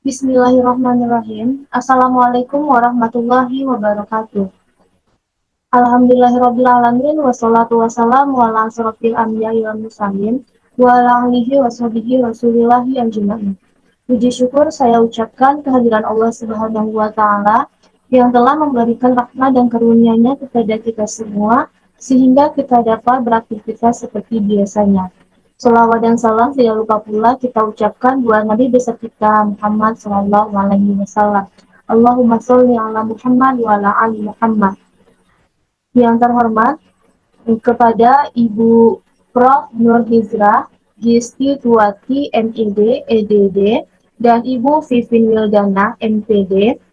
Bismillahirrahmanirrahim. Assalamualaikum warahmatullahi wabarakatuh. Alhamdulillahirrabbilalamin. Wassalatu wassalamu ala asrofil anbiya'i wal mursalin wa ala alihi washabihi rasulillahi ajma'in. Puji syukur saya ucapkan kehadiran Allah Subhanahu wa taala yang telah memberikan rahmat dan karunia-Nya kepada kita semua sehingga kita dapat beraktivitas seperti biasanya. Selawat dan salam tidak lupa pula kita ucapkan buat Nabi besar kita Muhammad Sallallahu Alaihi Wasallam. Allahumma sholli ala Muhammad wa ala ali Muhammad. Yang terhormat kepada Ibu Prof. Nur Hizrah, Gisti Tuati MED, EDD, dan Ibu Vivin Wildana, MPD,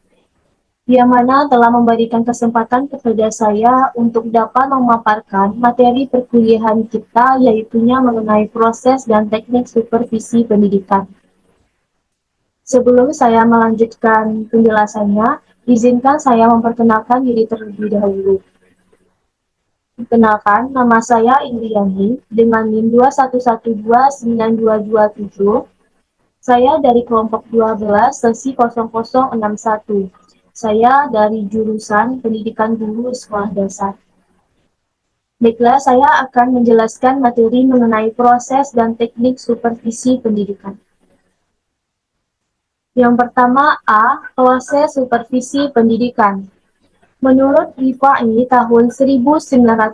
yang mana telah memberikan kesempatan kepada saya untuk dapat memaparkan materi perkuliahan kita, yaitunya mengenai proses dan teknik supervisi pendidikan. Sebelum saya melanjutkan penjelasannya, izinkan saya memperkenalkan diri terlebih dahulu. Perkenalkan, nama saya Indriani dengan NIM 211292227. Saya dari kelompok 12 sesi 0061. Saya dari jurusan Pendidikan Guru Sekolah Dasar. Baiklah, saya akan menjelaskan materi mengenai proses dan teknik supervisi pendidikan. Yang pertama A. Proses supervisi pendidikan. Menurut RIFAI tahun 1982,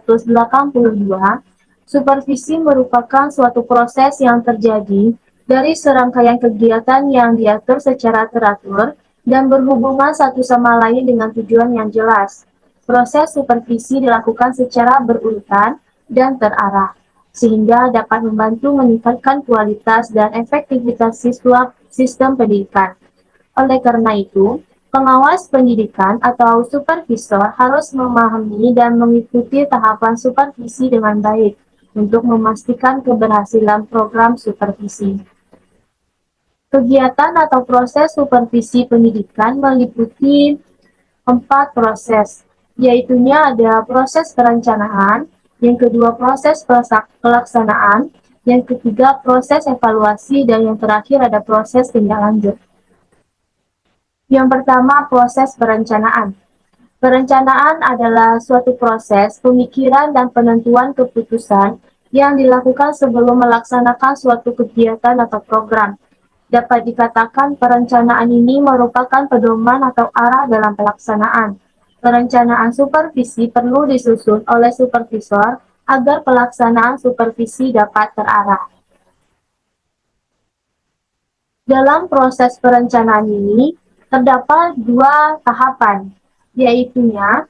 supervisi merupakan suatu proses yang terjadi dari serangkaian kegiatan yang diatur secara teratur dan berhubungan satu sama lain dengan tujuan yang jelas. Proses supervisi dilakukan secara berurutan dan terarah, sehingga dapat membantu meningkatkan kualitas dan efektivitas sistem pendidikan. Oleh karena itu, pengawas pendidikan atau supervisor harus memahami dan mengikuti tahapan supervisi dengan baik untuk memastikan keberhasilan program supervisi. Kegiatan atau proses supervisi pendidikan meliputi 4 proses, yaitunya ada proses perencanaan, yang kedua proses pelaksanaan, yang ketiga proses evaluasi, dan yang terakhir ada proses tindak lanjut. Yang pertama, proses perencanaan. Perencanaan adalah suatu proses pemikiran dan penentuan keputusan yang dilakukan sebelum melaksanakan suatu kegiatan atau program. Dapat dikatakan perencanaan ini merupakan pedoman atau arah dalam pelaksanaan. Perencanaan supervisi perlu disusun oleh supervisor agar pelaksanaan supervisi dapat terarah. Dalam proses perencanaan ini, terdapat 2 tahapan, yaitunya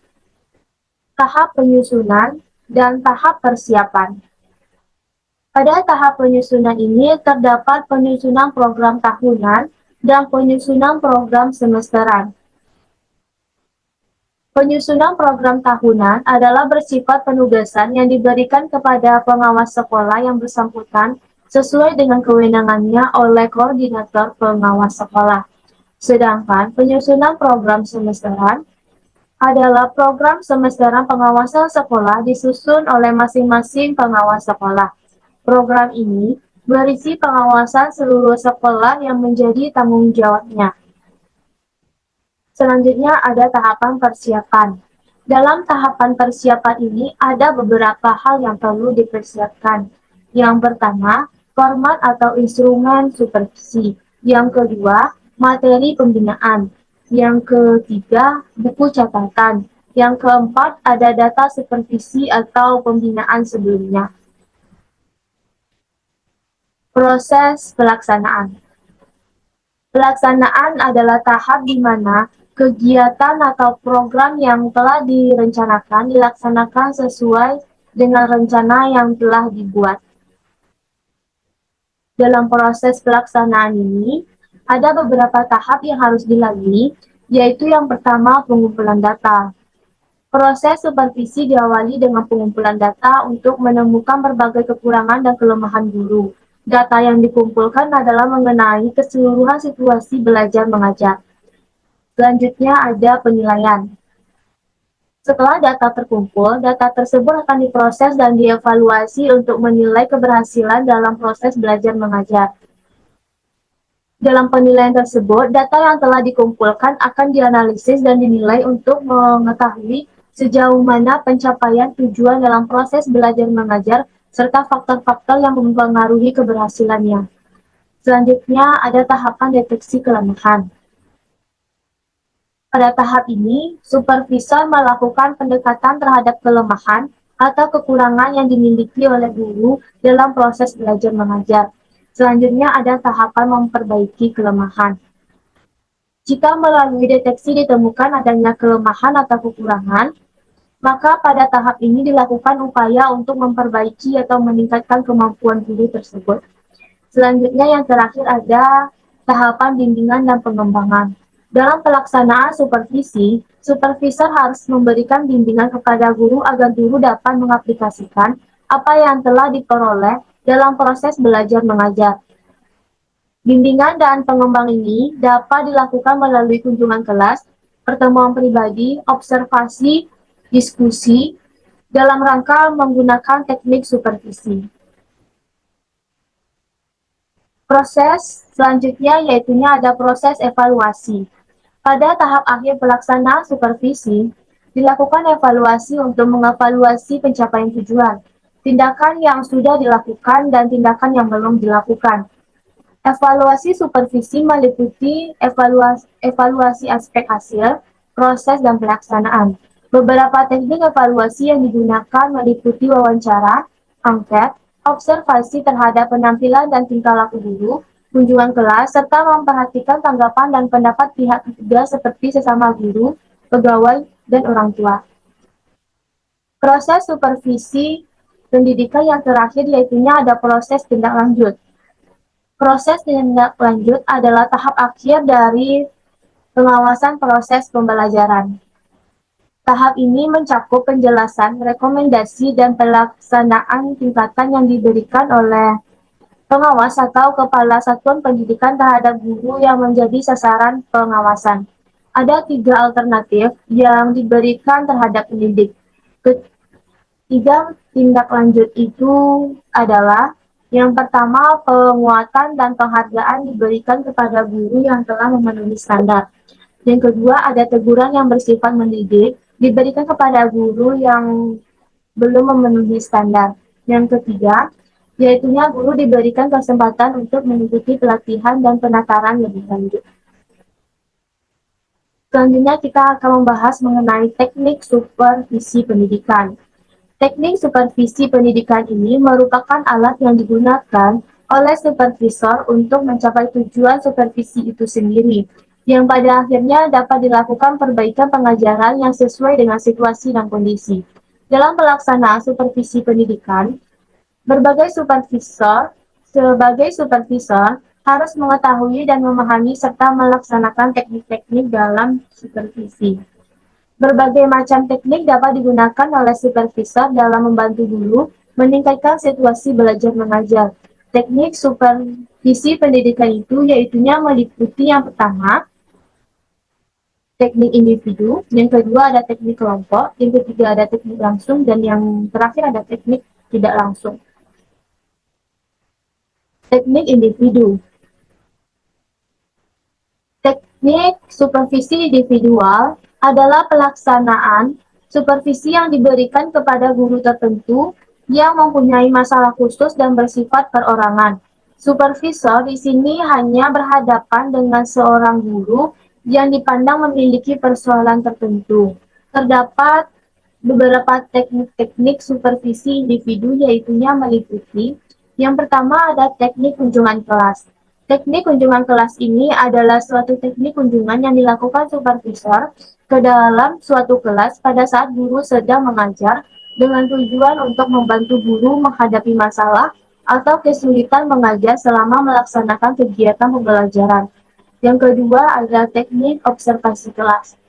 tahap penyusunan dan tahap persiapan. Pada tahap penyusunan ini terdapat penyusunan program tahunan dan penyusunan program semesteran. Penyusunan program tahunan adalah bersifat penugasan yang diberikan kepada pengawas sekolah yang bersangkutan sesuai dengan kewenangannya oleh koordinator pengawas sekolah. Sedangkan penyusunan program semesteran adalah program semesteran pengawasan sekolah disusun oleh masing-masing pengawas sekolah. Program ini berisi pengawasan seluruh sekolah yang menjadi tanggung jawabnya. Selanjutnya ada tahapan persiapan. Dalam tahapan persiapan ini ada beberapa hal yang perlu dipersiapkan. Yang pertama, format atau instrumen supervisi. Yang kedua, materi pembinaan. Yang ketiga, buku catatan. Yang keempat, ada data supervisi atau pembinaan sebelumnya. Proses pelaksanaan. Pelaksanaan adalah tahap di mana kegiatan atau program yang telah direncanakan dilaksanakan sesuai dengan rencana yang telah dibuat. Dalam proses pelaksanaan ini, ada beberapa tahap yang harus dilalui, yaitu yang pertama pengumpulan data. Proses supervisi diawali dengan pengumpulan data untuk menemukan berbagai kekurangan dan kelemahan guru. Data yang dikumpulkan adalah mengenai keseluruhan situasi belajar mengajar. Selanjutnya ada penilaian. Setelah data terkumpul, data tersebut akan diproses dan dievaluasi untuk menilai keberhasilan dalam proses belajar mengajar. Dalam penilaian tersebut, data yang telah dikumpulkan akan dianalisis dan dinilai untuk mengetahui sejauh mana pencapaian tujuan dalam proses belajar mengajar serta faktor-faktor yang mempengaruhi keberhasilannya. Selanjutnya ada tahapan deteksi kelemahan. Pada tahap ini, supervisor melakukan pendekatan terhadap kelemahan atau kekurangan yang dimiliki oleh guru dalam proses belajar mengajar. Selanjutnya ada tahapan memperbaiki kelemahan. Jika melalui deteksi ditemukan adanya kelemahan atau kekurangan, maka pada tahap ini dilakukan upaya untuk memperbaiki atau meningkatkan kemampuan guru tersebut. Selanjutnya yang terakhir ada tahapan bimbingan dan pengembangan. Dalam pelaksanaan supervisi, supervisor harus memberikan bimbingan kepada guru agar guru dapat mengaplikasikan apa yang telah diperoleh dalam proses belajar mengajar. Bimbingan dan pengembang ini dapat dilakukan melalui kunjungan kelas, pertemuan pribadi, observasi, diskusi, dalam rangka menggunakan teknik supervisi. Proses selanjutnya yaitunya ada proses evaluasi. Pada tahap akhir pelaksanaan supervisi, dilakukan evaluasi untuk mengevaluasi pencapaian tujuan, tindakan yang sudah dilakukan dan tindakan yang belum dilakukan. Evaluasi supervisi meliputi evaluasi aspek hasil, proses, dan pelaksanaan. Beberapa teknik evaluasi yang digunakan meliputi wawancara, angket, observasi terhadap penampilan dan tingkah laku guru, kunjungan kelas, serta memperhatikan tanggapan dan pendapat pihak ketiga seperti sesama guru, pegawai, dan orang tua. Proses supervisi pendidikan yang terakhir yaitunya ada proses tindak lanjut. Proses tindak lanjut adalah tahap akhir dari pengawasan proses pembelajaran. Tahap ini mencakup penjelasan, rekomendasi, dan pelaksanaan tingkatan yang diberikan oleh pengawas atau kepala satuan pendidikan terhadap guru yang menjadi sasaran pengawasan. Ada 3 alternatif yang diberikan terhadap pendidik. Ketiga tindak lanjut itu adalah yang pertama, penguatan dan penghargaan diberikan kepada guru yang telah memenuhi standar. Yang kedua, ada teguran yang bersifat mendidik diberikan kepada guru yang belum memenuhi standar. Yang ketiga, yaitunya guru diberikan kesempatan untuk mengikuti pelatihan dan penataran lebih lanjut. Selanjutnya kita akan membahas mengenai teknik supervisi pendidikan. Teknik supervisi pendidikan ini merupakan alat yang digunakan oleh supervisor untuk mencapai tujuan supervisi itu sendiri, yang pada akhirnya dapat dilakukan perbaikan pengajaran yang sesuai dengan situasi dan kondisi. Dalam pelaksanaan supervisi pendidikan, sebagai supervisor harus mengetahui dan memahami serta melaksanakan teknik-teknik dalam supervisi. Berbagai macam teknik dapat digunakan oleh supervisor dalam membantu guru meningkatkan situasi belajar mengajar. Teknik supervisi pendidikan itu yaitunya meliputi yang pertama, teknik individu, yang kedua ada teknik kelompok, yang ketiga ada teknik langsung, dan yang terakhir ada teknik tidak langsung. Teknik individu. Teknik supervisi individual adalah pelaksanaan supervisi yang diberikan kepada guru tertentu yang mempunyai masalah khusus dan bersifat perorangan. Supervisor di sini hanya berhadapan dengan seorang guru yang dipandang memiliki persoalan tertentu. Terdapat beberapa teknik-teknik supervisi individu yaitunya meliputi yang pertama ada teknik kunjungan kelas. Teknik kunjungan kelas ini adalah suatu teknik kunjungan yang dilakukan supervisor ke dalam suatu kelas pada saat guru sedang mengajar dengan tujuan untuk membantu guru menghadapi masalah atau kesulitan mengajar selama melaksanakan kegiatan pembelajaran. Yang kedua adalah teknik observasi kelas.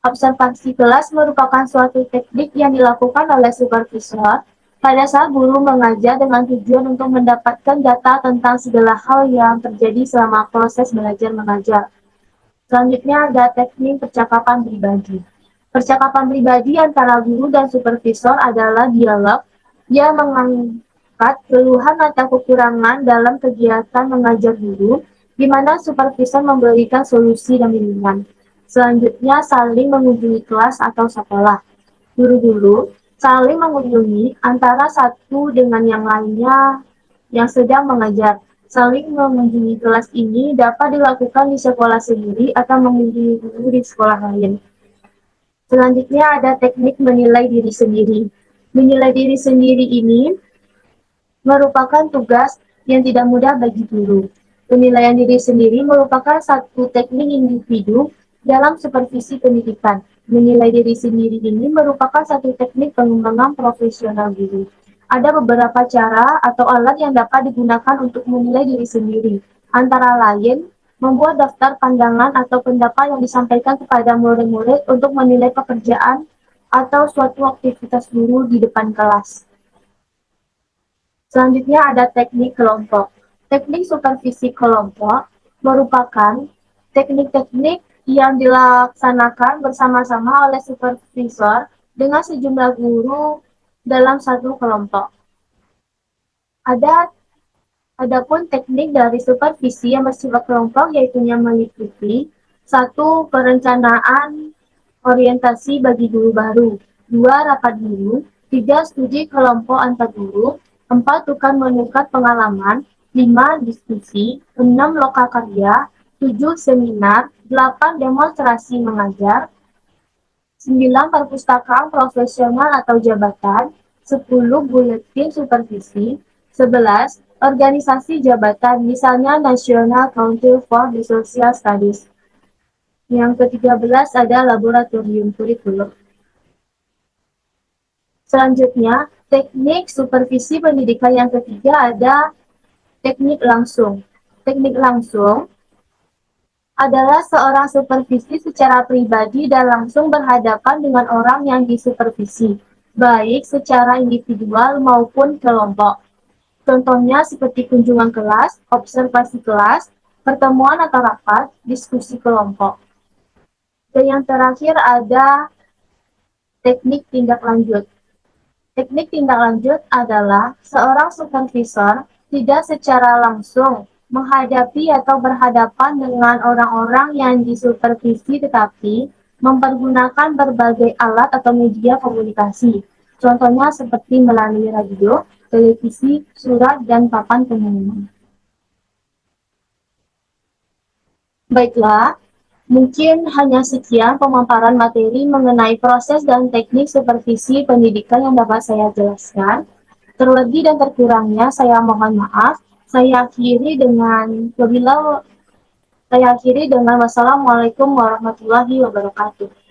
Observasi kelas merupakan suatu teknik yang dilakukan oleh supervisor pada saat guru mengajar dengan tujuan untuk mendapatkan data tentang segala hal yang terjadi selama proses belajar mengajar. Selanjutnya ada teknik percakapan pribadi. Percakapan pribadi antara guru dan supervisor adalah dialog yang mengangkat keluhan atau kekurangan dalam kegiatan mengajar guru di mana supervisor memberikan solusi dan bimbingan. Selanjutnya, saling mengunjungi kelas atau sekolah. Guru-guru saling mengunjungi antara satu dengan yang lainnya yang sedang mengajar. Saling mengunjungi kelas ini dapat dilakukan di sekolah sendiri atau mengunjungi guru di sekolah lain. Selanjutnya ada teknik menilai diri sendiri. Menilai diri sendiri ini merupakan tugas yang tidak mudah bagi guru. Penilaian diri sendiri merupakan satu teknik individu dalam supervisi pendidikan. Menilai diri sendiri ini merupakan satu teknik pengembangan profesional guru. Ada beberapa cara atau alat yang dapat digunakan untuk menilai diri sendiri. Antara lain, membuat daftar pandangan atau pendapat yang disampaikan kepada murid-murid untuk menilai pekerjaan atau suatu aktivitas guru di depan kelas. Selanjutnya ada teknik kelompok. Teknik supervisi kelompok merupakan teknik-teknik yang dilaksanakan bersama-sama oleh supervisor dengan sejumlah guru dalam satu kelompok. Adapun teknik dari supervisi yang bersifat kelompok yaitu yang meliputi 1. Perencanaan orientasi bagi guru baru, 2. Rapat guru, 3. Studi kelompok antar guru, 4. Tukar menukar pengalaman, 5. Diskusi, 6. Lokakarya, 7. Seminar, 8. Demonstrasi mengajar, 9. Perpustakaan profesional atau jabatan, 10. Buletin supervisi, 11. Organisasi jabatan, misalnya National Council for the Social Studies. Yang ke-13 ada laboratorium kurikulum. Selanjutnya, teknik supervisi pendidikan yang ketiga ada teknik langsung. Teknik langsung adalah seorang supervisi secara pribadi dan langsung berhadapan dengan orang yang disupervisi, baik secara individual maupun kelompok. Contohnya seperti kunjungan kelas, observasi kelas, pertemuan atau rapat, diskusi kelompok. Dan yang terakhir ada teknik tindak lanjut. Teknik tindak lanjut adalah seorang supervisor tidak secara langsung menghadapi atau berhadapan dengan orang-orang yang disupervisi tetapi mempergunakan berbagai alat atau media komunikasi. Contohnya seperti melalui radio, televisi, surat, dan papan pengumuman. Baiklah, mungkin hanya sekian pemaparan materi mengenai proses dan teknik supervisi pendidikan yang dapat saya jelaskan. Terlebih dan terkurangnya saya mohon maaf. Saya akhiri dengan wassalamualaikum warahmatullahi wabarakatuh.